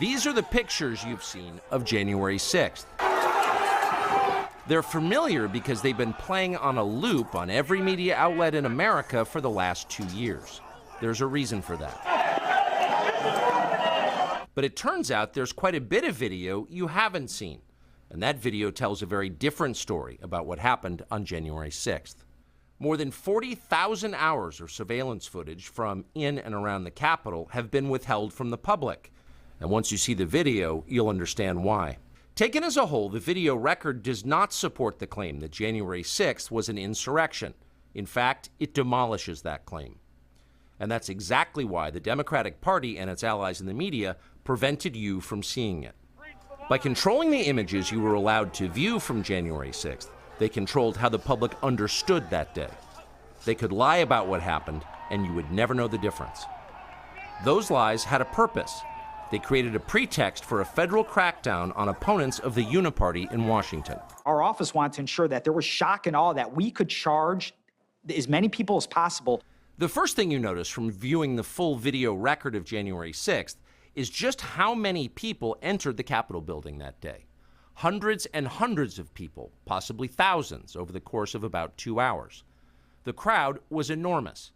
These are the pictures you've seen of January 6th. They're familiar because they've been playing on a loop on every media outlet in America for the last 2 years. There's a reason for that. But it turns out there's quite a bit of video you haven't seen. And that video tells a very different story about what happened on January 6th. More than 40,000 hours of surveillance footage from in and around the Capitol have been withheld from the public. And once you see the video, you'll understand why. Taken as a whole, the video record does not support the claim that January 6th was an insurrection. In fact, it demolishes that claim. And that's exactly why the Democratic Party and its allies in the media prevented you from seeing it. By controlling the images you were allowed to view from January 6th, they controlled how the public understood that day. They could lie about what happened, and you would never know the difference. Those lies had a purpose. They created a pretext for a federal crackdown on opponents of the Uniparty in Washington. Our office wanted to ensure that there was shock and awe, that we could charge as many people as possible. The first thing you notice from viewing the full video record of January 6th is just how many people entered the Capitol building that day. Hundreds and hundreds of people, possibly thousands, over the course of about 2 hours. The crowd was enormous.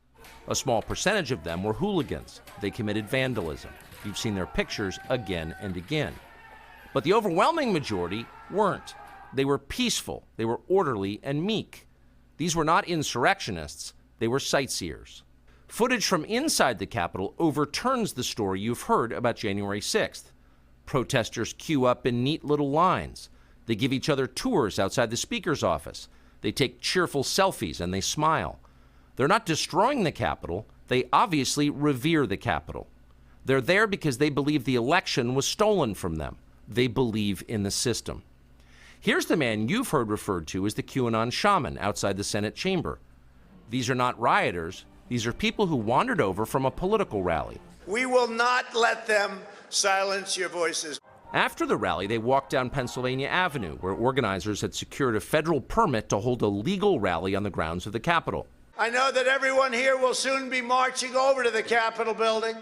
A small percentage of them were hooligans. They committed vandalism. You've seen their pictures again and again. But the overwhelming majority weren't. They were peaceful, they were orderly and meek. These were not insurrectionists, they were sightseers. Footage from inside the Capitol overturns the story you've heard about January 6th. Protesters queue up in neat little lines. They give each other tours outside the Speaker's office. They take cheerful selfies and they smile. They're not destroying the Capitol. They obviously revere the Capitol. They're there because they believe the election was stolen from them. They believe in the system. Here's the man you've heard referred to as the QAnon shaman outside the Senate chamber. These are not rioters. These are people who wandered over from a political rally. We will not let them silence your voices. After the rally, they walked down Pennsylvania Avenue, where organizers had secured a federal permit to hold a legal rally on the grounds of the Capitol. I know that everyone here will soon be marching over to the Capitol building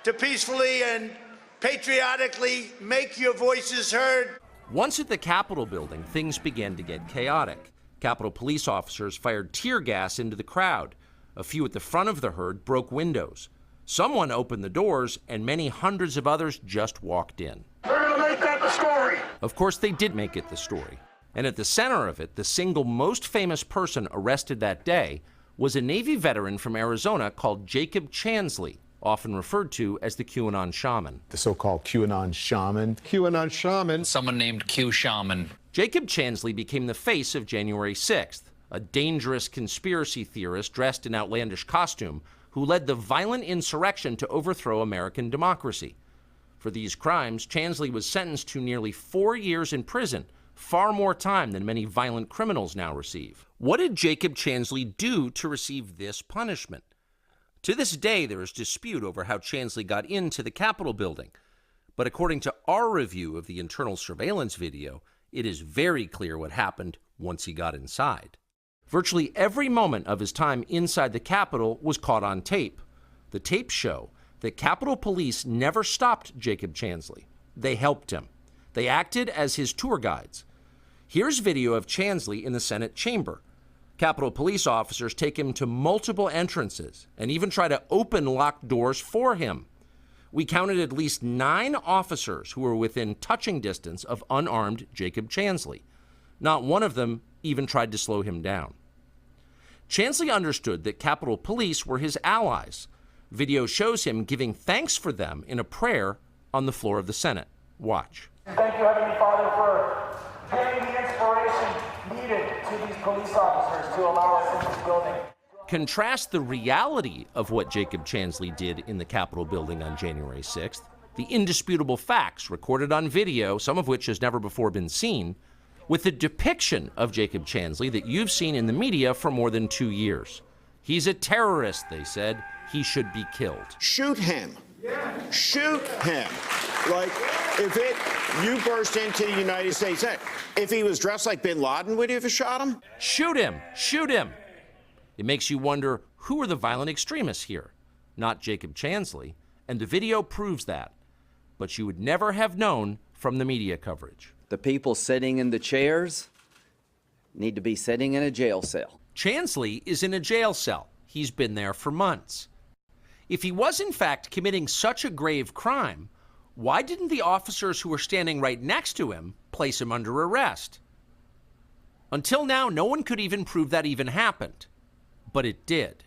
to peacefully and patriotically make your voices heard. Once at the Capitol building, things began to get chaotic. Capitol police officers fired tear gas into the crowd. A few at the front of the herd broke windows. Someone opened the doors, and many hundreds of others just walked in. They're gonna make that the story. Of course, they did make it the story. And at the center of it, the single most famous person arrested that day was a Navy veteran from Arizona called Jacob Chansley, often referred to as the QAnon shaman. The so-called QAnon shaman. QAnon shaman. Someone named Q Shaman. Jacob Chansley became the face of January 6th, a dangerous conspiracy theorist dressed in outlandish costume who led the violent insurrection to overthrow American democracy. For these crimes, Chansley was sentenced to nearly 4 years in prison, far more time than many violent criminals now receive. What did Jacob Chansley do to receive this punishment? To this day, there is dispute over how Chansley got into the Capitol building. But according to our review of the internal surveillance video, it is very clear what happened once he got inside. Virtually every moment of his time inside the Capitol was caught on tape. The tapes show that Capitol Police never stopped Jacob Chansley. They helped him. They acted as his tour guides. Here's video of Chansley in the Senate chamber. Capitol Police officers take him to multiple entrances and even try to open locked doors for him. We counted at least 9 officers who were within touching distance of unarmed Jacob Chansley. Not one of them even tried to slow him down. Chansley understood that Capitol Police were his allies. Video shows him giving thanks for them in a prayer on the floor of the Senate. Watch. Thank you, Heavenly Father, for giving the inspiration needed to these police officers to allow us in this building. Contrast the reality of what Jacob Chansley did in the Capitol building on January 6th, the indisputable facts recorded on video, some of which has never before been seen, with the depiction of Jacob Chansley that you've seen in the media for more than 2 years. He's a terrorist, they said. He should be killed. Shoot him. Shoot him. Like, you burst into the United States, if he was dressed like bin Laden, would you have shot him? Shoot him. Shoot him. It makes you wonder, who are the violent extremists here? Not Jacob Chansley. And the video proves that. but you would never have known from the media coverage. The people sitting in the chairs need to be sitting in a jail cell. Chansley is in a jail cell. He's been there for months. If he was in fact committing such a grave crime, why didn't the officers who were standing right next to him place him under arrest? Until now, no one could even prove that even happened, but it did.